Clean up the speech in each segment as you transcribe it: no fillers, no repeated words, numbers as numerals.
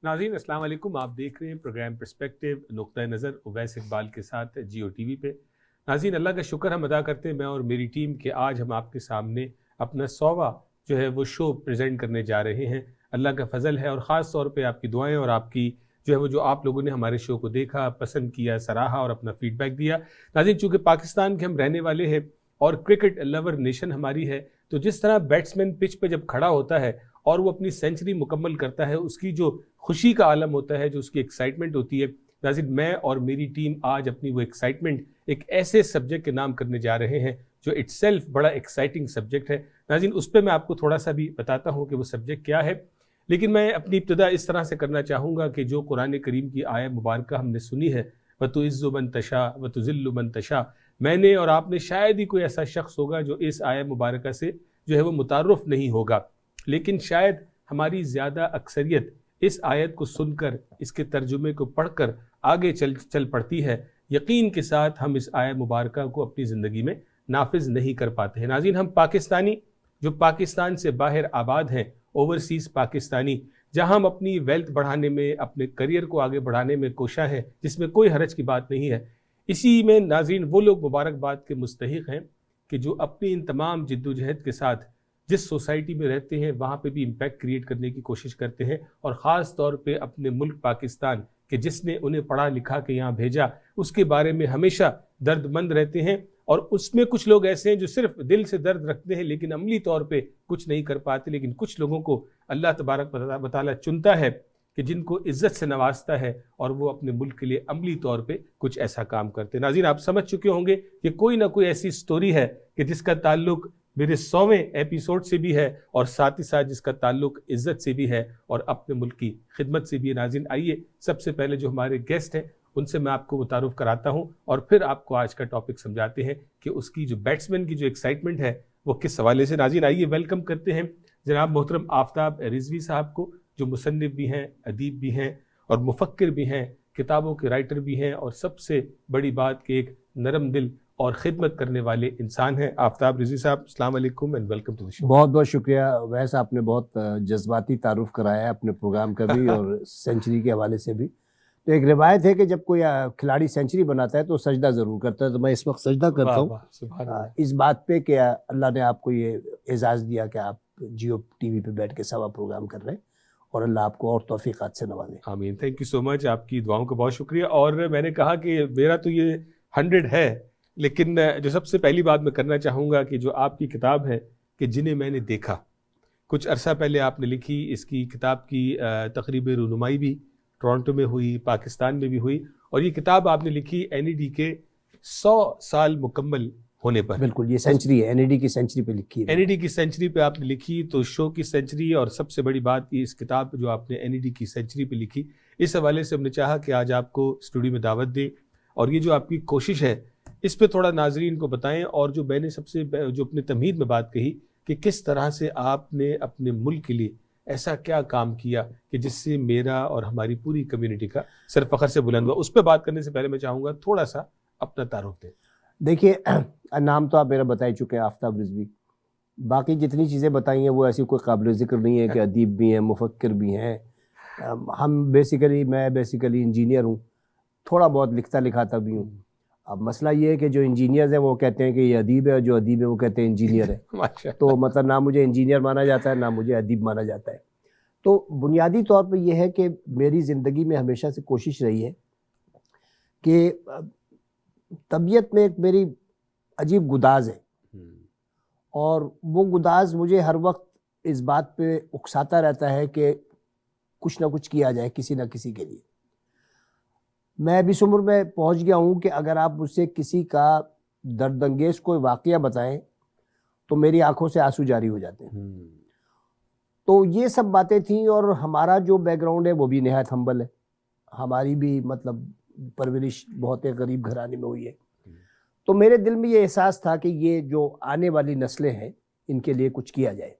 ناظرین السلام علیکم، آپ دیکھ رہے ہیں پروگرام پرسپیکٹیو نقطۂ نظر اویس اقبال کے ساتھ جیو ٹی وی پہ۔ ناظرین اللہ کا شکر ہم ادا کرتے ہیں میں اور میری ٹیم کہ آج ہم آپ کے سامنے اپنا 100واں جو ہے وہ شو پریزنٹ کرنے جا رہے ہیں۔ اللہ کا فضل ہے اور خاص طور پہ آپ کی دعائیں اور آپ کی جو ہے وہ جو آپ لوگوں نے ہمارے شو کو دیکھا، پسند کیا، سراہا اور اپنا فیڈ بیک دیا۔ ناظرین چونکہ پاکستان کے ہم رہنے والے ہیں اور کرکٹ لور نیشن ہماری ہے، تو جس طرح بیٹسمین پچ پہ جب کھڑا ہوتا ہے اور وہ اپنی سینچری مکمل کرتا ہے، اس کی جو خوشی کا عالم ہوتا ہے، جو اس کی ایکسائٹمنٹ ہوتی ہے، ناظرین میں اور میری ٹیم آج اپنی وہ ایکسائٹمنٹ ایک ایسے سبجیکٹ کے نام کرنے جا رہے ہیں جو اٹ سیلف بڑا ایکسائٹنگ سبجیکٹ ہے۔ ناظرین اس پہ میں آپ کو تھوڑا سا بھی بتاتا ہوں کہ وہ سبجیکٹ کیا ہے، لیکن میں اپنی ابتدا اس طرح سے کرنا چاہوں گا کہ جو قرآن کریم کی آیت مبارکہ ہم نے سنی ہے، وَتُعِزُّ مَن تَشَاءُ وَتُذِلُّ مَن تَشَاءُ، میں نے اور آپ نے شاید ہی کوئی ایسا شخص ہوگا جو اس آیت مبارکہ سے جو ہے وہ متعارف نہیں ہوگا، لیکن شاید ہماری زیادہ اکثریت اس آیت کو سن کر، اس کے ترجمے کو پڑھ کر آگے چل پڑتی ہے۔ یقین کے ساتھ ہم اس آیت مبارکہ کو اپنی زندگی میں نافذ نہیں کر پاتے ہیں۔ ناظرین ہم پاکستانی جو پاکستان سے باہر آباد ہیں، اوورسیز پاکستانی، جہاں ہم اپنی ویلتھ بڑھانے میں، اپنے کریئر کو آگے بڑھانے میں کوشاں ہیں، جس میں کوئی حرج کی بات نہیں ہے، اسی میں ناظرین وہ لوگ مبارکباد کے مستحق ہیں کہ جو اپنی ان تمام جدوجہد کے ساتھ جس سوسائٹی میں رہتے ہیں وہاں پہ بھی امپیکٹ کریٹ کرنے کی کوشش کرتے ہیں، اور خاص طور پہ اپنے ملک پاکستان کہ جس نے انہیں پڑھا لکھا کے یہاں بھیجا، اس کے بارے میں ہمیشہ درد مند رہتے ہیں۔ اور اس میں کچھ لوگ ایسے ہیں جو صرف دل سے درد رکھتے ہیں لیکن عملی طور پہ کچھ نہیں کر پاتے، لیکن کچھ لوگوں کو اللہ تبارک و تعالیٰ چنتا ہے کہ جن کو عزت سے نوازتا ہے اور وہ اپنے ملک کے لیے عملی طور پہ کچھ ایسا کام کرتے ہیں۔ ناظرین آپ سمجھ چکے ہوں گے کہ کوئی نہ کوئی ایسی سٹوری ہے کہ جس کا تعلق میرے 100ویں ایپیسوڈ سے بھی ہے اور ساتھ ہی ساتھ جس کا تعلق عزت سے بھی ہے اور اپنے ملک کی خدمت سے بھی ہے۔ ناظرین آئیے سب سے پہلے جو ہمارے گیسٹ ہیں ان سے میں آپ کو متعارف کراتا ہوں اور پھر آپ کو آج کا ٹاپک سمجھاتے ہیں کہ اس کی جو بیٹسمین کی جو ایکسائٹمنٹ ہے وہ کس حوالے سے۔ ناظرین آئیے ویلکم کرتے ہیں جناب محترم آفتاب رضوی صاحب کو، جو مصنف بھی ہیں، ادیب بھی ہیں اور مفکر بھی ہیں، کتابوں کے رائٹر بھی ہیں، اور سب سے بڑی بات کہ ایک نرم دل اور خدمت کرنے والے انسان ہیں۔ آفتاب رضوی صاحب السلام علیکم اینڈ ویلکم ٹو دی شو۔ بہت بہت شکریہ ویس، آپ نے بہت جذباتی تعارف کرایا ہے اپنے پروگرام کا بھی اور سینچری کے حوالے سے بھی۔ تو ایک روایت ہے کہ جب کوئی کھلاڑی سینچری بناتا ہے تو سجدہ ضرور کرتا ہے، تو میں اس وقت سجدہ کرتا ہوں اس بات پہ کہ اللہ نے آپ کو یہ اعزاز دیا کہ آپ جیو ٹی وی پہ بیٹھ کے سوا پروگرام کر رہے ہیں، اور اللہ آپ کو اور توفیقات سے نوازے۔ آمین، تھینک یو سو مچ، آپ کی دعاؤں کا بہت شکریہ۔ اور میں نے کہا کہ میرا تو یہ 100 ہے، لیکن جو سب سے پہلی بات میں کرنا چاہوں گا کہ جو آپ کی کتاب ہے کہ جنہیں میں نے دیکھا، کچھ عرصہ پہلے آپ نے لکھی، اس کی کتاب کی تقریب رونمائی بھی ٹورانٹو میں ہوئی، پاکستان میں بھی ہوئی، اور یہ کتاب آپ نے لکھی این ای ڈی کے 100 سال مکمل ہونے پر۔ بالکل، یہ سینچری ہے، این ای ڈی کی سینچری پہ لکھی ہے، این ای ڈی کی سینچری پہ آپ نے لکھی، تو شو کی سینچری، اور سب سے بڑی بات کہ اس کتاب جو آپ نے این ای ڈی کی سینچری پہ لکھی، اس حوالے سے ہم نے چاہا کہ آج آپ کو اسٹوڈیو میں دعوت دیں، اور یہ جو آپ کی کوشش ہے اس پہ تھوڑا ناظرین کو بتائیں، اور جو میں نے سب سے جو اپنے تمہید میں بات کہی کہ کس طرح سے آپ نے اپنے ملک کے لیے ایسا کیا کام کیا کہ جس سے میرا اور ہماری پوری کمیونٹی کا سر فخر سے بلند ہوا، اس پہ بات کرنے سے پہلے میں چاہوں گا تھوڑا سا اپنا تعارف دیں۔ دیکھیے نام تو آپ میرا بتا ہی چکے ہیں، آفتاب رضوی، باقی جتنی چیزیں بتائی ہیں وہ ایسی کوئی قابل ذکر نہیں ہے کہ ادیب بھی ہیں، مفکر بھی ہیں۔ میں بیسیکلی انجینئر ہوں، تھوڑا بہت لکھتا لکھاتا بھی ہوں۔ اب مسئلہ یہ ہے کہ جو انجینئرز ہیں وہ کہتے ہیں کہ یہ ادیب ہے، اور جو ادیب ہے وہ کہتے ہیں انجینئر ہے، تو مطلب نہ مجھے انجینئر مانا جاتا ہے نہ مجھے ادیب مانا جاتا ہے۔ تو بنیادی طور پہ یہ ہے کہ میری زندگی میں ہمیشہ سے کوشش رہی ہے کہ طبیعت میں ایک میری عجیب گداز ہے، اور وہ گداز مجھے ہر وقت اس بات پہ اکساتا رہتا ہے کہ کچھ نہ کچھ کیا جائے کسی نہ کسی کے لیے۔ میں اب اس عمر میں پہنچ گیا ہوں کہ اگر آپ مجھ سے کسی کا درد انگیز کوئی واقعہ بتائیں تو میری آنکھوں سے آنسو جاری ہو جاتے ہیں۔ تو یہ سب باتیں تھیں، اور ہمارا جو بیک گراؤنڈ ہے وہ بھی نہایت ہمبل ہے، ہماری بھی مطلب پرورش بہت ایک غریب گھرانے میں ہوئی ہے۔ تو میرے دل میں یہ احساس تھا کہ یہ جو آنے والی نسلیں ہیں ان کے لیے کچھ کیا جائے۔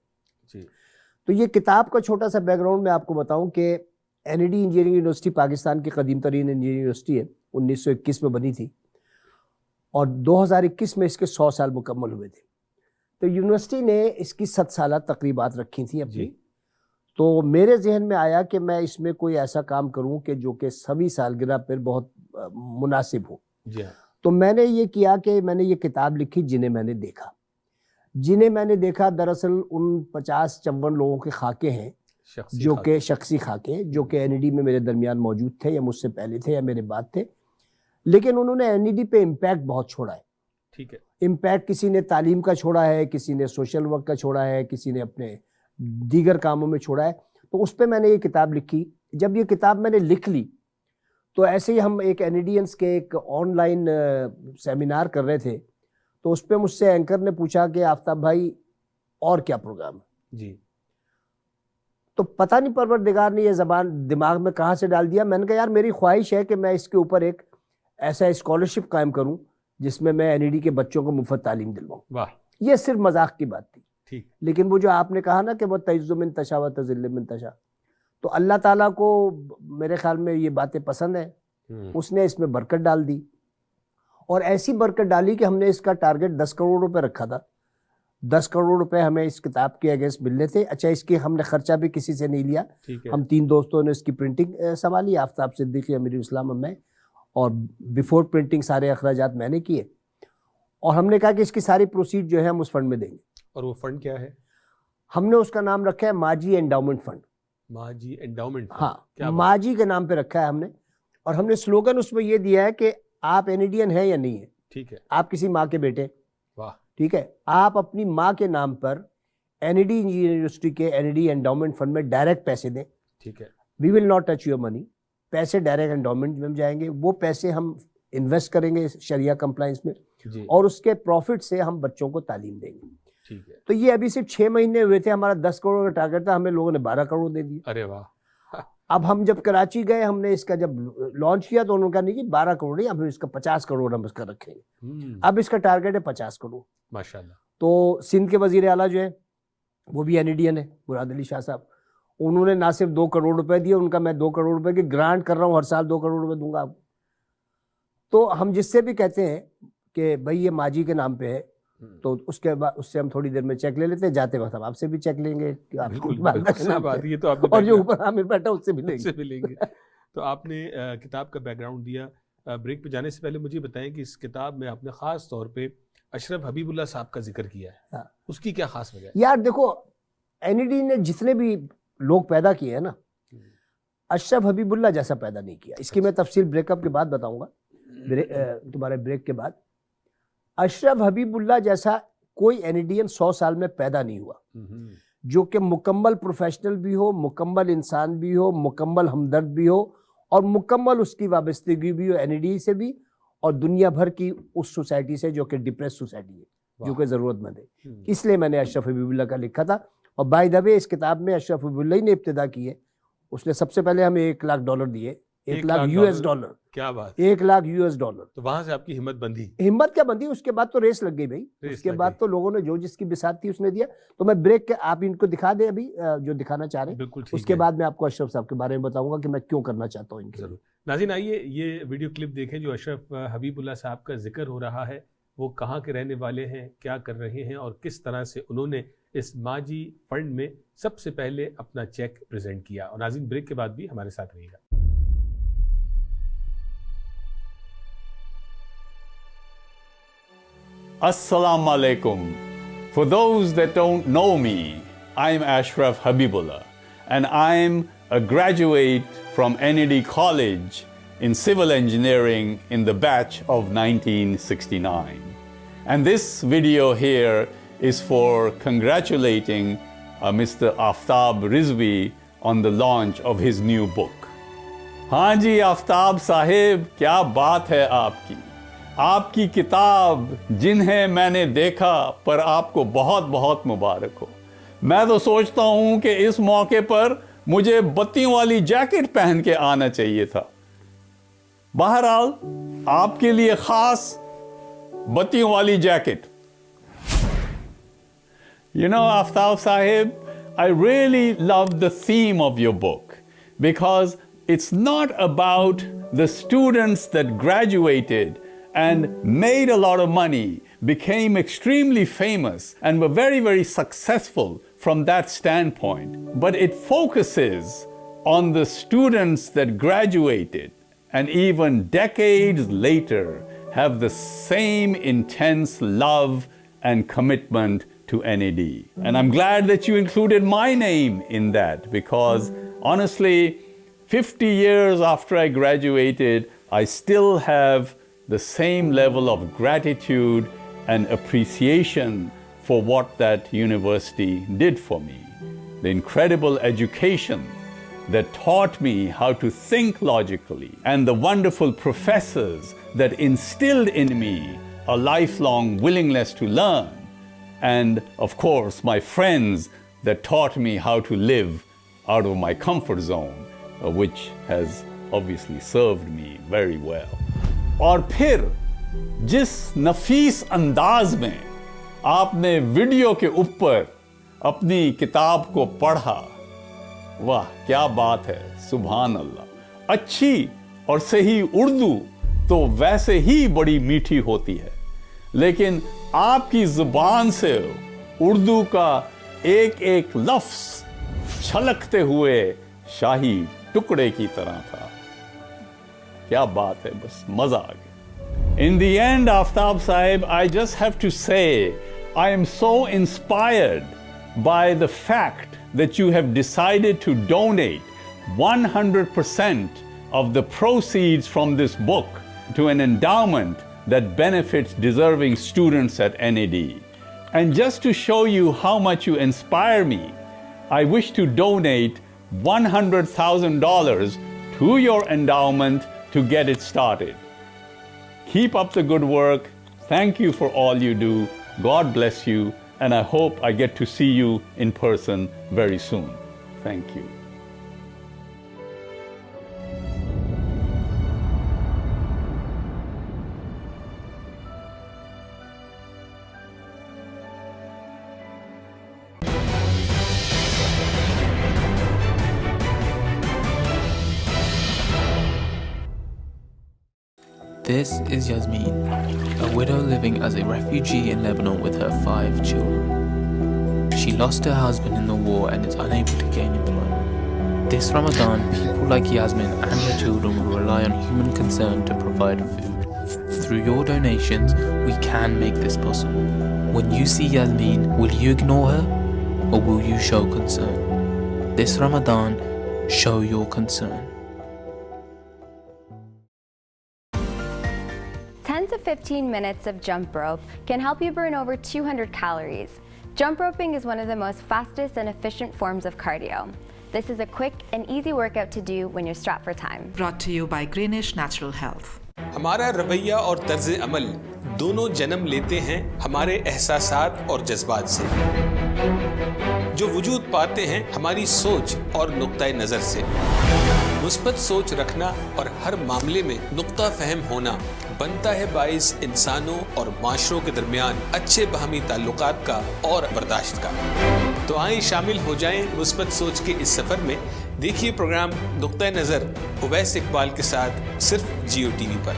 تو یہ کتاب کا چھوٹا سا بیک گراؤنڈ میں آپ کو بتاؤں کہ N E D engineering university Pakistan کی قدیم ترین انجینئرنگ یونیورسٹی ہے، 1921 میں بنی تھی، اور 2021 میں اس کے 100 سال مکمل ہوئے تھے۔ تو یونیورسٹی نے اس کی 7 سالہ تقریبات رکھی تھیں اپنی، تو میرے ذہن میں آیا کہ میں اس میں کوئی ایسا کام کروں کہ جو کہ 100ویں سالگرہ پر بہت مناسب ہو. جی. تو میں نے یہ کیا کہ میں نے یہ کتاب لکھی جنہیں میں نے دیکھا. جنہیں میں نے دیکھا دراصل ان 50-54 لوگوں کے خاکے ہیں جو کہ شخصی خاکے جو کہ این ای ڈی میں میرے درمیان موجود تھے یا مجھ سے پہلے تھے یا میرے بعد تھے, لیکن انہوں نے این ای ڈی پہ امپیکٹ بہت چھوڑا ہے. ٹھیک ہے. امپیکٹ کسی نے تعلیم کا چھوڑا ہے, کسی نے سوشل ورک کا چھوڑا ہے, کسی نے اپنے دیگر کاموں میں چھوڑا ہے. تو اس پہ میں نے یہ کتاب لکھی. جب یہ کتاب میں نے لکھ لی تو ایسے ہی ہم ایک این ای ڈینس کے ایک آن لائن سیمینار کر رہے تھے, تو اس پہ مجھ سے اینکر نے پوچھا کہ آفتاب بھائی اور کیا پروگرام ہے. جی. تو پتہ نہیں پروردگار نے یہ زبان دماغ میں کہاں سے ڈال دیا. میں نے کہا یار میری خواہش ہے کہ میں اس کے اوپر ایک ایسا اسکالرشپ قائم کروں جس میں این ای ڈی کے بچوں کو مفت تعلیم دلواؤں. واہ. یہ صرف مذاق کی بات تھی. ٹھیک. لیکن وہ جو آپ نے کہا نا کہ وہ تعز من تشاء و تذل من تشاء, تو اللہ تعالیٰ کو میرے خیال میں یہ باتیں پسند ہیں. اس نے اس میں برکت ڈال دی, اور ایسی برکت ڈالی کہ ہم نے اس کا ٹارگٹ 10 کروڑ روپے رکھا تھا. 10 کروڑ روپے ہمیں اس کتاب کے اگینسٹ ملنے تھے. اچھا, اس کی ہم نے خرچہ بھی کسی سے نہیں لیا. ہم 3 دوستوں نے اس کی پرنٹنگ سنبھالی, آفتاب صدیقی, امیر اسلام, میں, اور بیفور پرنٹنگ سارے اخراجات میں نے کیے. اور ہم نے کہا کہ اس کی ساری پروسیڈ جو ہے ہم اس فنڈ میں دیں گے. اور وہ فنڈ کیا ہے؟ ہم نے اس کا نام رکھا ہے ماجی انڈاؤمنٹ فنڈ. ماجی انڈاؤمنٹ. ہاں, ماجی کے نام پہ رکھا ہے ہم نے. اور ہم نے سلوگن اس میں یہ دیا ہے کہ آپ این ای ڈین ہیں یا نہیں ہیں. ٹھیک ہے. آپ کسی ماں کے بیٹے. واہ. ٹھیک ہے. آپ اپنی ماں کے نام پر این ای ڈی یونیورسٹی کے N E D endowment fund میں ڈائریکٹ پیسے دیں. ٹھیک ہے. We will not touch your money. پیسے ڈائریکٹ انڈاؤمنٹ میں جائیں گے. وہ پیسے ہم انویسٹ کریں گے شریعہ کمپلائنس میں, اور اس کے پروفٹ سے ہم بچوں کو تعلیم دیں گے. ٹھیک ہے. تو یہ ابھی صرف 6 مہینے ہوئے تھے. ہمارا 10 کروڑ کا ٹارگٹ تھا, ہمیں لوگوں نے 12 کروڑ دے دیا. ارے واہ. اب ہم جب کراچی گئے, ہم نے اس کا جب لانچ کیا تو انہوں نے کہا نہیں کہ 12 کروڑ نہیں, اب اس کا 50 کروڑ ہم اس کا رکھیں گے. اب اس کا ٹارگٹ ہے 50 کروڑ. ماشاءاللہ. تو سندھ کے وزیر اعلیٰ جو ہے وہ بھی این ای ڈین ہے, مراد علی شاہ صاحب. انہوں نے نہ صرف 2 کروڑ روپے دیے, ان کا میں 2 کروڑ روپے کی گرانٹ کر رہا ہوں, ہر سال 2 کروڑ روپے دوں گا آپ. تو ہم جس سے بھی کہتے ہیں کہ بھائی یہ ماجی کے نام پہ ہے, تو اس کے بعد اس سے ہم تھوڑی دیر میں چیک لے لیتے ہیں. جاتے وقت ہم آپ سے بھی چیک لیں گے, اور جو اوپر عامر بیٹھا اس سے بھی لیں گے. تو آپ نے کتاب کا بیک گراؤنڈ دیا. بریک پہ جانے سے پہلے مجھے بتائیں کہ اس کتاب میں آپ نے خاص طور پہ اشرف حبیب اللہ صاحب کا ذکر کیا ہے, اس کی کیا خاص وجہ ہے؟ یار دیکھو, این ای ڈی نے جتنے بھی لوگ پیدا کیے ہیں نا, اشرف حبیب اللہ جیسا پیدا نہیں کیا. اس کی میں تفصیل بریک اپ کے بعد بتاؤں گا, تمہارے بریک کے بعد. اشرف حبیب اللہ جیسا کوئی این ای ڈین 100 سال میں پیدا نہیں ہوا جو کہ مکمل پروفیشنل بھی ہو, مکمل انسان بھی ہو, مکمل ہمدرد بھی ہو, اور مکمل اس کی وابستگی بھی ہو این ای ڈی سے بھی اور دنیا بھر کی اس سوسائٹی سے جو کہ ڈپریس سوسائٹی ہے, جو کہ ضرورت مند ہے. اس لیے میں نے اشرف حبیب اللہ کا لکھا تھا. اور بائی دا وے اس کتاب میں اشرف حبیب اللہ ہی نے ابتدا کی ہے. اس نے سب سے پہلے ہمیں $1,00,000 دیے, $1,00,000. کیا بات. $1,00,000. تو وہاں سے آپ کی ہمت بندھی. ہمت کیا بندھی, اس کے بعد تو ریس لگ گئی بھائی. اس کے بعد تو لوگوں نے جو جس کی بساط تھی اس نے دیا. تو میں بریک کے آپ ان کو دکھا دیں ابھی جو دکھانا چاہ رہے ہیں, اس کے بعد میں آپ کو اشرف صاحب کے بارے میں بتاؤں گا کہ میں کیوں کرنا چاہتا ہوں ان کے. ضرور. ناظرین آئیے یہ ویڈیو کلپ دیکھیں جو اشرف حبیب اللہ صاحب کا ذکر ہو رہا ہے. وہ کہاں کے رہنے والے ہیں, کیا کر رہے ہیں, اور کس طرح سے انہوں نے اس ماجی فنڈ میں سب سے پہلے اپنا چیک پریزنٹ کیا. اور ناظرین بریک کے بعد بھی ہمارے ساتھ رہیے گا. Assalamu alaikum. For those that don't know me, I'm Ashraf Habibullah, and I'm a graduate from NED College in civil engineering in the batch of 1969. And this video here is for congratulating Mr. Aftab Rizvi on the launch of his new book. ہاں جی آفتاب صاحب, کیا بات ہے آپ کی. آپ کی کتاب جنہیں میں نے دیکھا پر آپ کو بہت بہت مبارک ہو. میں تو سوچتا ہوں کہ اس موقع پر مجھے بتیوں والی جیکٹ پہن کے آنا چاہیے تھا. بہرحال آپ کے لیے خاص بتیوں والی jacket. You know, Aftab Sahib, I really love the theme of your book because it's not about the students that graduated and made a lot of money, became extremely famous, and were very, very successful from that standpoint, but it focuses on the students that graduated and even decades later have the same intense love and commitment to NAD. And I'm glad that you included my name in that, because honestly, 50 years after I graduated, I still have the same level of gratitude and appreciation for what that university did for me. The incredible education that taught me how to think logically, and the wonderful professors that instilled in me a lifelong willingness to learn, and of course my friends that taught me how to live out of my comfort zone, which has obviously served me very well. اور پھر جس نفیس انداز میں آپ نے video کے اوپر اپنی کتاب کو پڑھا، واہ کیا بات ہے، سبحان اللہ. اچھی اور صحیح اردو تو ویسے ہی بڑی میٹھی ہوتی ہے، لیکن آپ کی زبان سے اردو کا ایک ایک لفظ چھلکتے ہوئے شاہی ٹکڑے کی طرح تھا. کیا بات ہے، بس مزہ آ گیا. In the end, Aftab Sahib, I just have to say, I am so inspired by the fact that you have decided to donate 100% of the proceeds from this book to an endowment that benefits deserving students at NAD. And just to show you how much you inspire me, I wish to donate $100,000 to your endowment to get it started. Keep up the good work. Thank you for all you do. God bless you. And I hope I get to see you in person very soon. Thank you. This is Yasmin, a widow living as a refugee in Lebanon with her 5 children. She lost her husband in the war and is unable to gain employment. This Ramadan, people like Yasmin and her children will rely on human concern to provide food. Through your donations, we can make this possible. When you see Yasmin, will you ignore her or will you show concern? This Ramadan, show your concern. 10 to 15 minutes of jump rope can help you burn over 200 calories. Jump roping is one of the most fastest and efficient forms of cardio. This is a quick and easy workout to do when you're strapped for time. Brought to you by Greenish Natural Health. ہمارا رویہ اور طرز عمل دونوں جنم لیتے ہیں ہمارے احساسات اور جذبات سے، جو وجود پاتے ہیں ہماری سوچ اور نقطہ نظر سے. مثبت سوچ رکھنا اور ہر معاملے میں نقطہ فہم ہونا بنتا ہے باعث انسانوں اور معاشروں کے درمیان اچھے باہمی تعلقات کا اور برداشت کا. تو آئیں شامل ہو جائیں مثبت سوچ کے اس سفر میں. دیکھیے پروگرام نقطہ نظر اویس اقبال کے ساتھ صرف جیو ٹی وی پر.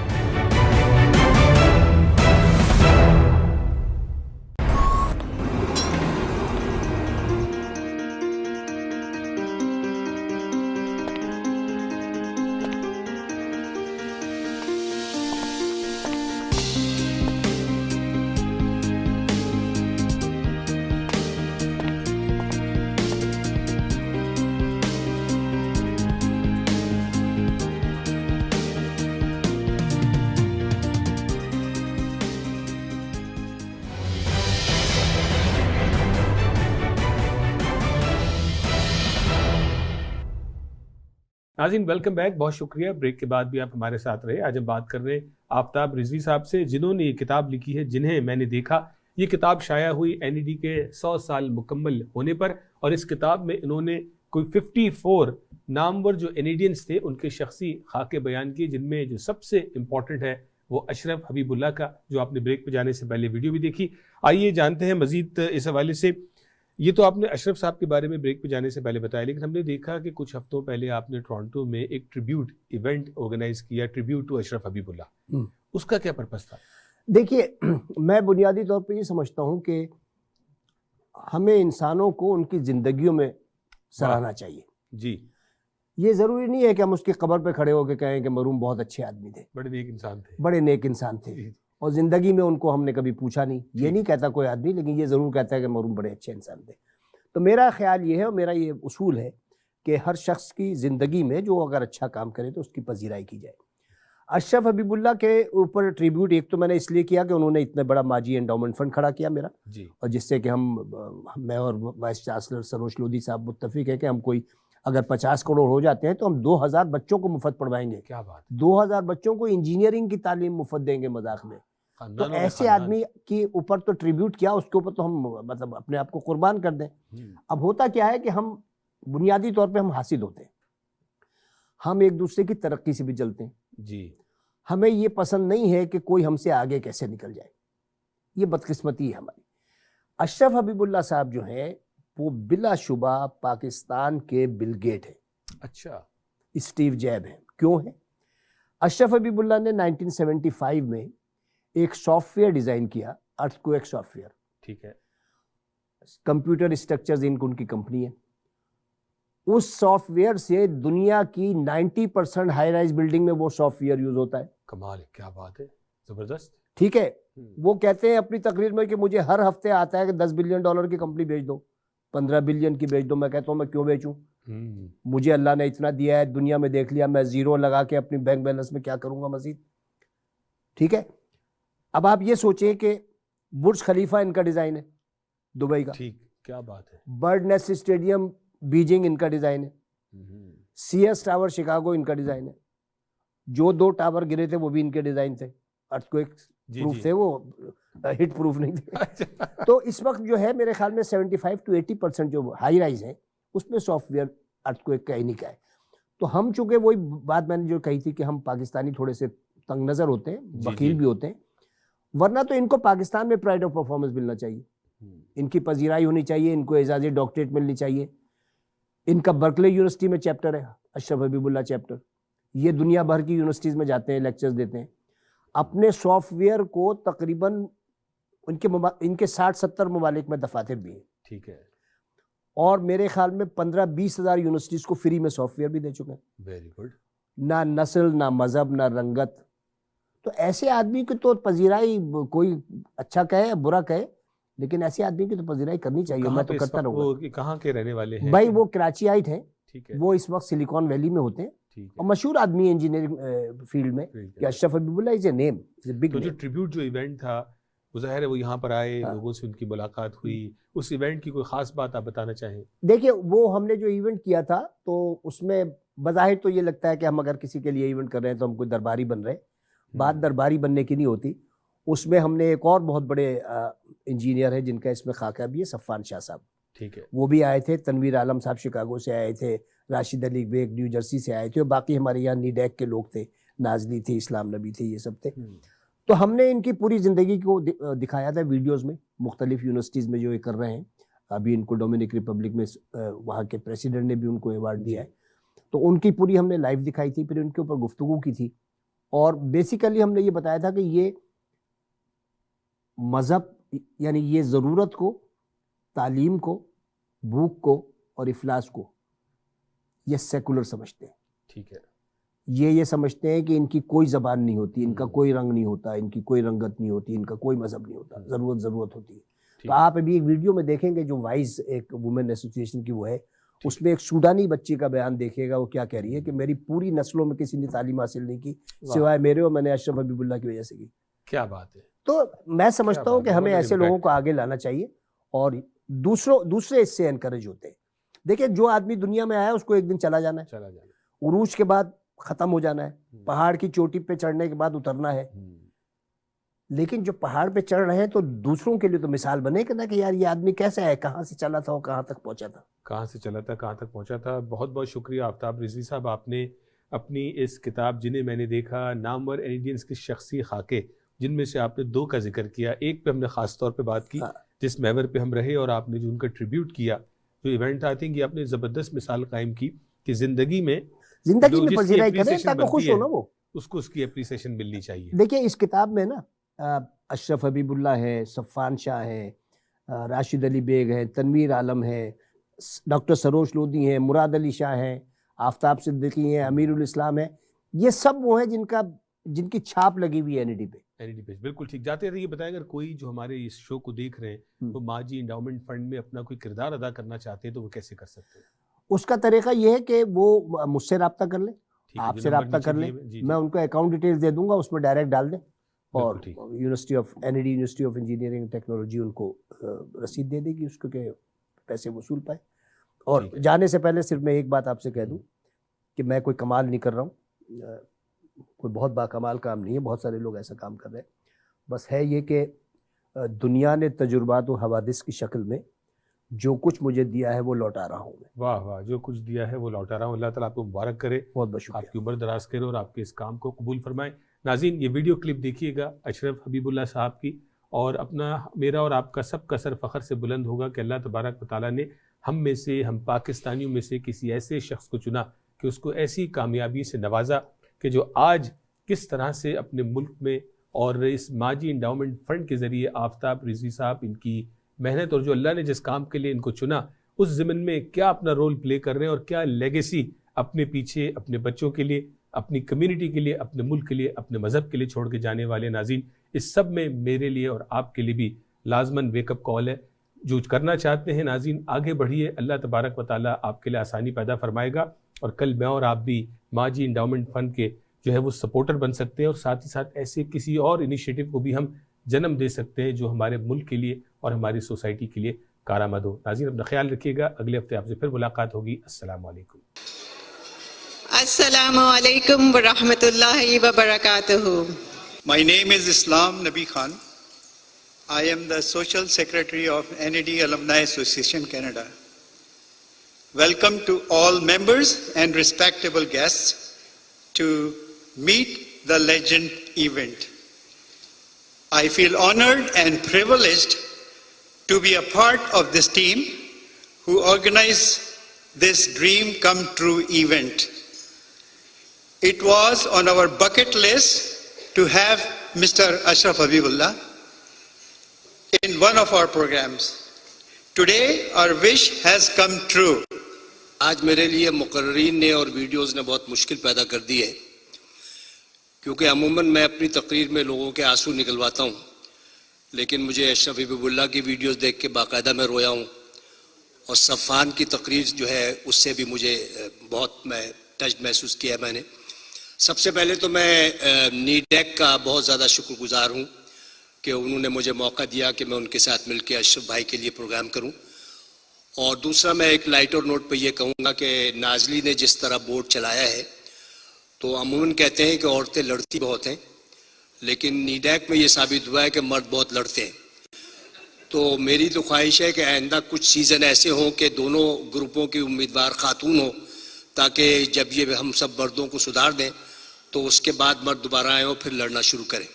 ناظرین ویلکم بیک، بہت شکریہ. بریک کے بعد بھی آپ ہمارے ساتھ رہے. آج ہم بات کر رہے ہیں آفتاب رضوی صاحب سے، جنہوں نے یہ کتاب لکھی ہے جنہیں میں نے دیکھا. یہ کتاب شائع ہوئی NAD کے 100 سال مکمل ہونے پر، اور اس کتاب میں انہوں نے کوئی 54 نامور جو NADians تھے ان کے شخصی خاکے بیان کیے، جن میں جو سب سے امپورٹنٹ ہے وہ اشرف حبیب اللہ کا، جو آپ نے بریک پہ جانے سے پہلے ویڈیو بھی دیکھی. آئیے جانتے ہیں مزید اس حوالے سے. یہ تو آپ نے اشرف صاحب کے بارے میں بریک پہ جانے سے پہلے بتایا، لیکن ہم نے دیکھا کہ کچھ ہفتوں پہلے آپ نے ٹورانٹو میں ایک ٹریبیوٹ ایونٹ آرگنائز کیا، ٹریبیوٹ ٹو اشرف حبیب اللہ. اس کا کیا پرپس تھا؟ دیکھیے، میں بنیادی طور پہ یہ سمجھتا ہوں کہ ہمیں انسانوں کو ان کی زندگیوں میں سراہنا چاہیے. جی یہ ضروری نہیں ہے کہ ہم اس کی قبر پہ کھڑے ہو کے کہیں کہ مرحوم بہت اچھے آدمی تھے, بڑے نیک انسان تھے. بڑے نیک انسان تھے, اور زندگی میں ان کو ہم نے کبھی پوچھا نہیں. یہ نہیں کہتا کوئی آدمی, لیکن یہ ضرور کہتا ہے کہ مرحوم بڑے اچھے انسان تھے. تو میرا خیال یہ ہے اور میرا یہ اصول ہے کہ ہر شخص کی زندگی میں جو اگر اچھا کام کرے تو اس کی پذیرائی کی جائے. اشرف حبیب اللہ کے اوپر ٹریبیوٹ ایک تو میں نے اس لیے کیا کہ انہوں نے اتنا بڑا ماجی انڈاؤمنٹ فنڈ کھڑا کیا میرا, اور جس سے کہ میں اور وائس چانسلر سروش لودھی صاحب متفق ہے کہ ہم کوئی اگر 50 کروڑ ہو جاتے ہیں تو ہم 2000 بچوں کو مفت پڑھوائیں گے. کیا بات, 2000 بچوں کو انجینئرنگ کی تعلیم مفت دیں گے مذاق میں. تو ایسے آدمی کے اوپر تو ٹریبیوٹ کیا, اس کے اوپر تو ہم مطلب اپنے آپ کو قربان کر دیں. اب ہوتا کیا ہے کہ ہم بنیادی طور پہ ہم حاسد ہوتے ہیں, ہم ایک دوسرے کی ترقی سے بھی جلتے ہیں. جی ہمیں یہ پسند نہیں ہے کہ کوئی ہم سے آگے کیسے نکل جائے, یہ بدقسمتی ہے ہماری. اشرف حبیب اللہ صاحب جو ہیں وہ بلا شبہ پاکستان کے بل گیٹ ہیں. اچھا, اسٹیو جاب ہیں. کیوں ہیں؟ اشرف حبیب اللہ نے 1975 میں ایک سافٹ ویئر ڈیزائن کیا, ارتھکویک سافٹ ویئر. ٹھیک ہے, کمپیوٹر اسٹرکچرز ان کی کمپنی ہے. اس سافٹ ویئر سے دنیا کی 90% ہائی رائز بلڈنگ میں وہ سافٹ ویئر یوز ہوتا ہے. کمال ہے, کیا بات ہے, زبردست. ٹھیک ہے, وہ کہتے ہیں اپنی تقریر میں کہ مجھے ہر ہفتے آتا ہے کہ $10 بلین کی کمپنی بیچ دو, 15 بلین کی بیچ دو. میں کہتا ہوں میں کیوں بیچوں, مجھے اللہ نے اتنا دیا ہے, دنیا میں دیکھ لیا, میں زیرو لگا کے اپنی بینک بیلنس میں کیا کروں گا مزید. ٹھیک ہے, اب آپ یہ سوچیں کہ برج خلیفہ ان کا ڈیزائن ہے دبئی کا. ٹھیک, کیا بات ہے. برڈ نیسٹ اسٹیڈیم بیجنگ ان کا ڈیزائن ہے. سی ایس ٹاور شکاگو ان کا ڈیزائن ہے. جو 2 ٹاور گرے تھے وہ بھی ان کے ڈیزائن تھے, ارتھکویک پروف تھے, وہ ہٹ پروف نہیں تھے. تو اس وقت جو ہے میرے خیال میں 75 to 80% جو ہائی رائز ہیں اس میں سافٹ ویئر ارتھکویک کا ہی نہیں کا ہے. تو ہم چونکہ وہی بات میں نے جو کہی تھی کہ ہم پاکستانی تھوڑے سے تنگ نظر ہوتے ہیں, بخیل بھی ہوتے ہیں, ورنہ تو ان کو پاکستان میں پرائڈ آف پرفارمنس ملنا چاہیے, ان کی پذیرائی ہونی چاہیے, ان کو اعزازی ڈاکٹریٹ ملنی چاہیے. ان کا برکلے یونیورسٹی میں چیپٹر ہے, اشرف حبیب اللہ چیپٹر. یہ دنیا بھر کی یونیورسٹیز میں جاتے ہیں, لیکچرز دیتے ہیں. اپنے سافٹ ویئر کو تقریباً ان کے 60-70 ممالک میں دفاتر بھی ہیں. ٹھیک ہے, اور میرے خیال میں 15-20 ہزار یونیورسٹیز کو فری میں سافٹ ویئر بھی دے چکے ہیں. Very good. نہ نسل, نہ مذہب, نہ رنگت. تو ایسے آدمی کی تو پذیرائی, کوئی اچھا کہے یا برا کہے, لیکن ایسے آدمی کی تو پذیرائی کرنی چاہیے. میں تو کرتا رہوں گا. کہاں کے رہنے والے ہیں بھائی؟ وہ کراچی آئٹ ہیں. ٹھیک ہے, وہ اس وقت سلیکان ویلی میں ہوتے ہیں, اور مشہور آدمی ہے انجینئرنگ فیلڈ میں. کہ اشرف حبیب اللہ از اے نیم, از اے بگ تو جو نیم. ٹریبیوٹ جو ایونٹ تھا وہ ظاہر ہے وہ یہاں پر آئے, لوگوں سے ان کی ملاقات ہوئی. اس ایونٹ کی کوئی خاص بات آپ بتانا چاہیں؟ دیکھیے, وہ ہم نے جو ایونٹ کیا تھا تو اس میں بظاہر تو یہ لگتا ہے کہ ہم اگر کسی کے لیے ایونٹ کر رہے ہیں تو ہم کوئی درباری بن رہے ہیں. بات درباری بننے کی نہیں ہوتی. اس میں ہم نے ایک اور بہت بڑے انجینئر ہیں جن کا اس میں خاکہ بھی ہے, صفان شاہ صاحب. ٹھیک ہے, وہ بھی آئے تھے. تنویر عالم صاحب شکاگو سے آئے تھے. راشد علی بیگ نیو جرسی سے آئے تھے. اور باقی ہمارے یہاں نیڈیک کے لوگ تھے, نازلی تھی, اسلام نبی تھے, یہ سب تھے. تو ہم نے ان کی پوری زندگی کو دکھایا تھا ویڈیوز میں, مختلف یونیورسٹیز میں جو یہ کر رہے ہیں. ابھی ان کو ڈومینک ریپبلک میں وہاں کے پریسیڈنٹ نے بھی ان کو ایوارڈ دیا ہے. تو ان کی پوری ہم نے لائیو دکھائی تھی, پھر ان کے اوپر گفتگو کی تھی. اور بیسیکلی ہم نے یہ بتایا تھا کہ یہ مذہب یعنی یہ ضرورت کو, تعلیم کو, بھوک کو اور افلاس کو یہ سیکولر سمجھتے ہیں. ٹھیک ہے, یہ سمجھتے ہیں کہ ان کی کوئی زبان نہیں ہوتی, ان کا کوئی رنگ نہیں ہوتا, ان کی کوئی رنگت نہیں ہوتی, ان کا کوئی مذہب نہیں ہوتا, ضرورت ہوتی ہے. تو آپ ابھی ایک ویڈیو میں دیکھیں گے جو وائز ایک وومن ایسوسی ایشن کی وہ ہے, اس میں ایک سوڈانی بچی کا بیان دیکھیے گا. وہ کیا کہہ رہی ہے کہ میری پوری نسلوں میں کسی نے تعلیم حاصل نہیں کی سوائے میرے, اور میں نے اشرف حبیب اللہ کی وجہ سے کی. کیا بات ہے. تو میں سمجھتا ہوں کہ ہمیں ایسے لوگوں کو آگے لانا چاہیے, اور دوسرے اس سے انکریج ہوتے ہیں. دیکھیں, جو آدمی دنیا میں آیا اس کو ایک دن چلا جانا ہے, عروج کے بعد ختم ہو جانا ہے, پہاڑ کی چوٹی پہ چڑھنے کے بعد اترنا ہے. لیکن جو پہاڑ پہ چڑھ رہے ہیں تو دوسروں کے لیے تو مثال بنے کہ نا کہ یار یہ آدمی کیسا ہے, کہاں سے چلا تھا اور کہاں تک پہنچا تھا. کہاں تک پہنچا تھا. بہت بہت شکریہ آفتاب رضوی صاحب, آپ نے اپنی اس کتاب جنہیں میں نے دیکھا, نامور انڈینز کی شخصی خاکے, جن میں سے آپ نے 2 کا ذکر کیا. ایک پہ ہم نے خاص طور پہ بات کی جس محور پہ ہم رہے, اور آپ نے جو ان کا ٹریبیوٹ کیا, جو ایونٹ تھا, آئی تھنک یہ آپ نے زبردست مثال قائم کی کہ زندگی میں پذیرائی کریں تاکہ خوش ہو نا وہ, اس کو اس کی اپریسیشن ملنی چاہیے. دیکھیں اس کتاب میں نا اشرف حبیب اللہ ہے, صفان شاہ ہے, راشد علی بیگ ہیں, تنویر عالم ہیں, ڈاکٹر سروش لودھی ہیں, مراد علی شاہ ہیں, آفتاب صدیقی ہیں, امیر الاسلام ہیں. یہ سب وہ ہیں جن کی چھاپ لگی ہوئی ہے NED پہ. بالکل ٹھیک. جاتے رہیے بتائیں, اگر کوئی جو ہمارے اس شو کو دیکھ رہے ہیں تو ماجی انڈاؤمنٹ فنڈ میں اپنا کوئی کردار ادا کرنا چاہتے ہیں تو وہ کیسے کر سکتے ہیں؟ اس کا طریقہ یہ ہے کہ وہ مجھ سے رابطہ کر لیں, آپ سے رابطہ کر لیں, میں ان کو اکاؤنٹ ڈیٹیلز دے دوں گا, اس میں ڈائریکٹ ڈال دیں اور یونیورسٹی آف انجینئرنگ ٹیکنالوجی ان کو رسید دے دے گی اس کو کہ پیسے وصول پائے. اور جانے سے پہلے صرف میں ایک بات آپ سے کہہ دوں کہ میں کوئی کمال نہیں کر رہا ہوں, کوئی بہت با کمال کام نہیں ہے, بہت سارے لوگ ایسا کام کر رہے ہیں. بس ہے یہ کہ دنیا نے تجربات و حوادث کی شکل میں جو کچھ مجھے دیا ہے وہ لوٹا رہا ہوں میں. واہ واہ, جو کچھ دیا ہے وہ لوٹا رہا ہوں. اللہ تعالیٰ آپ کو مبارک کرے, بہت بہت شکریہ, آپ کی عمر دراز کرے اور آپ کے اس کام کو قبول فرمائے. ناظرین, یہ ویڈیو کلپ دیکھیے گا اشرف حبیب اللہ صاحب کی, اور اپنا میرا اور آپ کا سب کا سر فخر سے بلند ہوگا کہ اللہ تبارک و تعالیٰ نے ہم میں سے, ہم پاکستانیوں میں سے کسی ایسے شخص کو چنا کہ اس کو ایسی کامیابی سے نوازا کہ جو آج کس طرح سے اپنے ملک میں اور اس ماجی انڈاؤمنٹ فنڈ کے ذریعے آفتاب رضوی صاحب ان کی محنت اور جو اللہ نے جس کام کے لیے ان کو چنا اس ضمن میں کیا اپنا رول پلے کر رہے ہیں اور کیا لیگیسی اپنے پیچھے اپنے بچوں کے لیے, اپنی کمیونٹی کے لیے, اپنے ملک کے لیے, اپنے مذہب کے لیے چھوڑ کے جانے والے. ناظرین, اس سب میں میرے لیے اور آپ کے لیے بھی لازماً ویک اپ کال ہے. جو کرنا چاہتے ہیں ناظرین آگے بڑھیے, اللہ تبارک و تعالیٰ آپ کے لیے آسانی پیدا فرمائے گا, اور کل میں اور آپ بھی ماجی انڈاؤمنٹ فنڈ کے جو ہے وہ سپورٹر بن سکتے ہیں, اور ساتھ ہی ساتھ ایسے کسی اور انیشیٹو کو بھی ہم جنم دے سکتے ہیں جو ہمارے ملک کے لیے اور ہماری سوسائٹی کے لیے کارآمد ہو. ناظرین, اپنا خیال رکھیے گا, اگلے ہفتے آپ سے پھر ملاقات ہوگی. السلام علیکم. السلام علیکم ورحمۃ اللہ وبرکاتہ. My name is Islam Nabi Khan. I am the Social Secretary of NED Alumni Association Canada. Welcome to all members and respectable guests to meet the legend event. I feel honored and privileged to be a part of this team who organized this dream come true event. It was on our bucket list to have Mr. Ashraf Habibullah in one of our programs. Today our wish has come true. آج میرے لیے مقررین نے اور videos نے بہت مشکل پیدا کر دی ہے, کیونکہ عموماً میں اپنی تقریر میں لوگوں کے آنسو نکلواتا ہوں, لیکن مجھے اشرف حبیب اللہ کی ویڈیوز دیکھ کے باقاعدہ میں رویا ہوں, اور صفان کی تقریر جو ہے اس سے بھی مجھے بہت میں ٹچ محسوس کیا ہے میں نے. سب سے پہلے تو میں نیڈیک کا بہت زیادہ شکر گزار ہوں کہ انہوں نے مجھے موقع دیا کہ میں ان کے ساتھ مل کے اشرف بھائی کے لیے پروگرام کروں. اور دوسرا میں ایک لائٹر نوٹ پہ یہ کہوں گا کہ نازلی نے جس طرح بورڈ چلایا ہے تو عموماً کہتے ہیں کہ عورتیں لڑتی بہت ہیں, لیکن نیڈیک میں یہ ثابت ہوا ہے کہ مرد بہت لڑتے ہیں. تو میری تو خواہش ہے کہ آئندہ کچھ سیزن ایسے ہوں کہ دونوں گروپوں کی امیدوار خاتون ہوں, تاکہ جب یہ ہم سب مردوں کو سدھار دیں تو اس کے بعد مرد دوبارہ آئیں اور پھر لڑنا شروع کریں.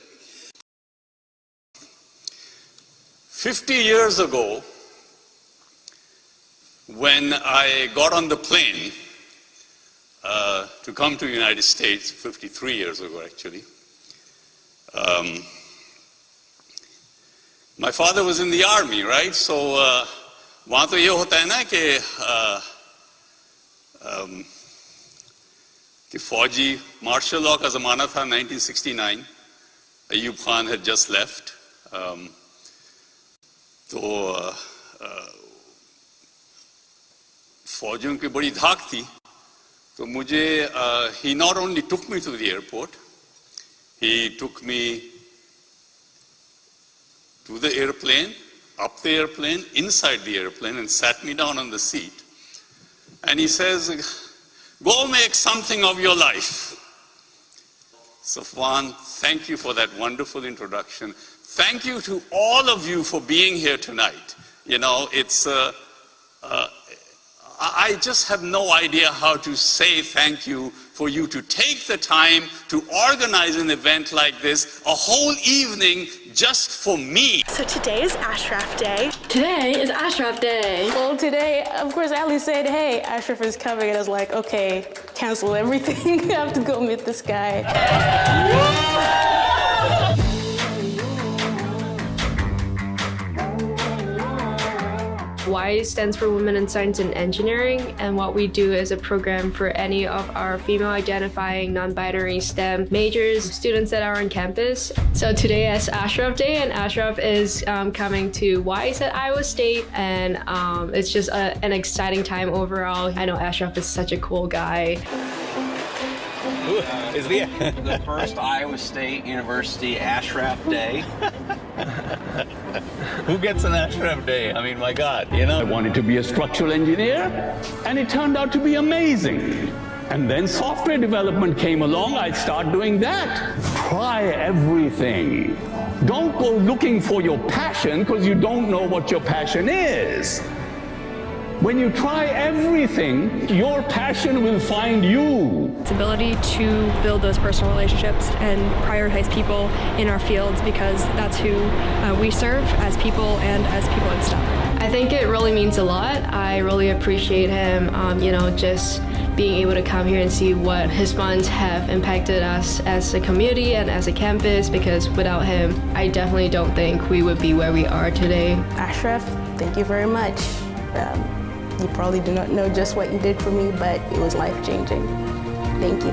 50 years ago, when I got on the plane to come to the United States, 53 years ago actually, my father was in the army, right? So وہاں تو یہ ہوتا ہے نا کہ فوجی مارشل لاء کا زمانہ تھا 1969, Ayub Khan had just left. تو فوجیوں کی بڑی دھاک تھی, تو مجھے he not only took me to the airport, he took me to the airplane, up the airplane, inside the airplane, and sat me down on the seat. And he says, go make something of your life. Safwan, thank you for that wonderful introduction. Thank you to all of you for being here tonight. You know, it's I just have no idea how to say thank you for you to take the time to organize an event like this, a whole evening just for me. So today is Ashraf Day. Today is Ashraf Day. Well, today, of course, Ali said, hey, Ashraf is coming. And I was like, okay, cancel everything. I have to go meet this guy. Y stands for Women in Science and Engineering, and what we do is a program for any of our female-identifying, non-binary STEM majors, students that are on campus. So today is Ashraf Day, and Ashraf is coming to Wise at Iowa State, and it's just an exciting time overall. I know Ashraf is such a cool guy. Is the first Iowa State University Ashraf Day. Who gets an Ashraf Day? I mean, my God, you know. I wanted to be a structural engineer, and it turned out to be amazing. And then software development came along. I'd start doing that. Try everything. Don't go looking for your passion because you don't know what your passion is. When you try everything, your passion will find you. Its ability to build those personal relationships and prioritize people in our fields, because that's who we serve as people and as people in STEM. I think it really means a lot. I really appreciate him, just being able to come here and see what his funds have impacted us as a community and as a campus, because without him, I definitely don't think we would be where we are today. Ashraf, thank you very much. You probably do not know just what you did for me, but it was life-changing. Thank you.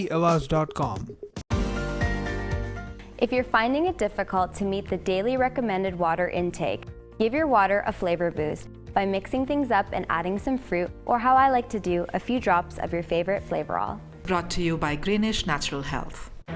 eawaz.com. If you're finding it difficult to meet the daily recommended water intake, give your water a flavor boost by mixing things up and adding some fruit, or how I like to do, a few drops of your favorite Flavorol. Brought to you by Greenish Natural Health.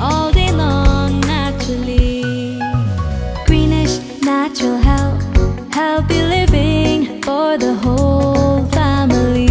all day long naturally. Greenish natural health, healthy living for the whole family.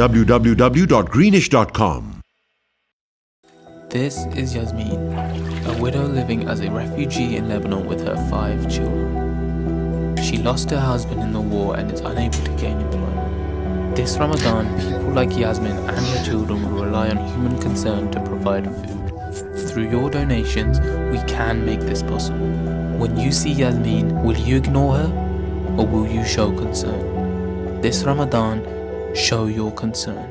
www.greenish.com. This is Yasmin, a widow living as a refugee in Lebanon with her 5 children. She lost her husband in the war and is unable to gain employment. This Ramadan, people like Yasmin and her children will rely on human concern to provide food. Through your donations, we can make this possible. When you see Yasmin, will you ignore her or will you show concern? This Ramadan, show your concern.